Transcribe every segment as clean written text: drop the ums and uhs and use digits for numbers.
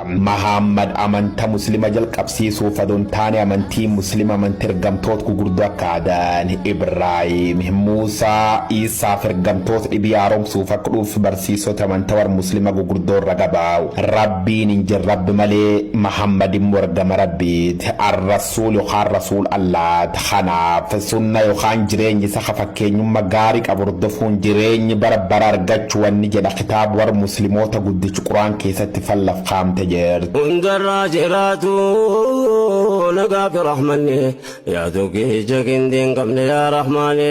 Muhammad amanta muslima jalqabsiisuu fadontaane amantii muslima amantii ergamtoota gurguddoo akka aadaan Ibraahim Muusaa Isaa ergamtoota dhibii haaromsuuf akka dhuuf barsiisota amantaa war muslima gurguddoo ragabaa'u rabbiin hin jirre rabbi malee Muhammad immoo ergama rabbiiti ar-rasuul yookaan rasuul Allah kanaaf sunna yookaan jireenyi isa fakkeenyummaa gaarii qabu hordofuun jireenyi bara argachuu wanni jedha kitaaba war muslimoota guddichi Quraan keessatti fallaf kaamte jirti. Hundarraa jiraatu nagaa fi rahmanni yaa tokki jagindiin qabne yaa rahmaani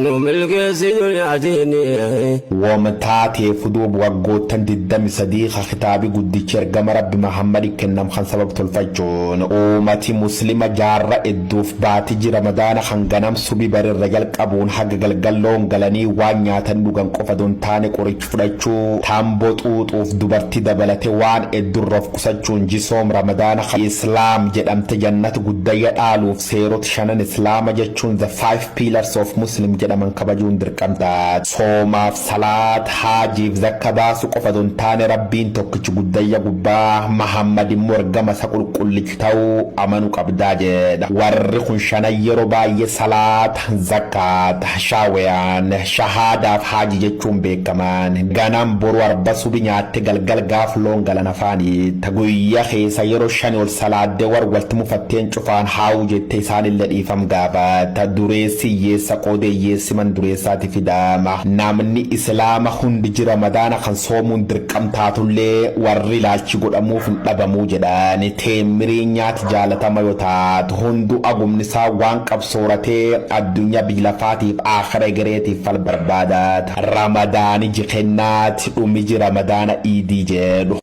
nu milkeessi duniyaatiini. Wamtaatee fuduub waggoottan 23 kitaabi guddichi ergama rabbi Muhammad kennam kan sabab tolfachuun ummati muslima jaarra edduuf baati jira Ramadaana kan ganam subi barirra jalqabuun haga galgalloon galanii waan nyaatan dhugan qofa don taane qorichi fudhachuu tamboo xuuxuuf dubartii dabalate waan eddurroof qusachuun jisoom Ramadaana Islaam jedhamte jannata guddayya dhaaluuf seerota shanan Islaama jechuun the 5 pillars of Muslim jedhaman kabajuun dirqamta. Soomaaf salaat haajiif zakka baasu qofa don taane rabbiin tokkichi guddayya gubbaa Muhammad immoo ergama isa qulqullichi ta'uu amanu qabdaa jedha. Warri kun shanan yeroo baay'ee salaat zakkaat shaawiyaan shahaadaaf haaji jechuun beekaman ganam boru arba subi nyaatte galgal gaaf loon galan afaanii taguyya keessa yeroo shani ol salaadde war walti mufatteen cufaan haawu jette isaanillee dhiifam gaafata dureessi yeessa qoodeeyyeessi man dureessaati fidaama namni islaama hundi jira Ramadaana kan soomuun dirqamtaatullee warri ilaalchi godhamuuf hin dhabamuu jedhan teemmirii nyaati jaalatama yoo taatu hundu agumnisaa waan qabsooratee addunyaa bilafaatiif aakhira egereetiif fal barbaadat Ramadaani jikennaati dhumi jira Ramadaana iidii jedhu.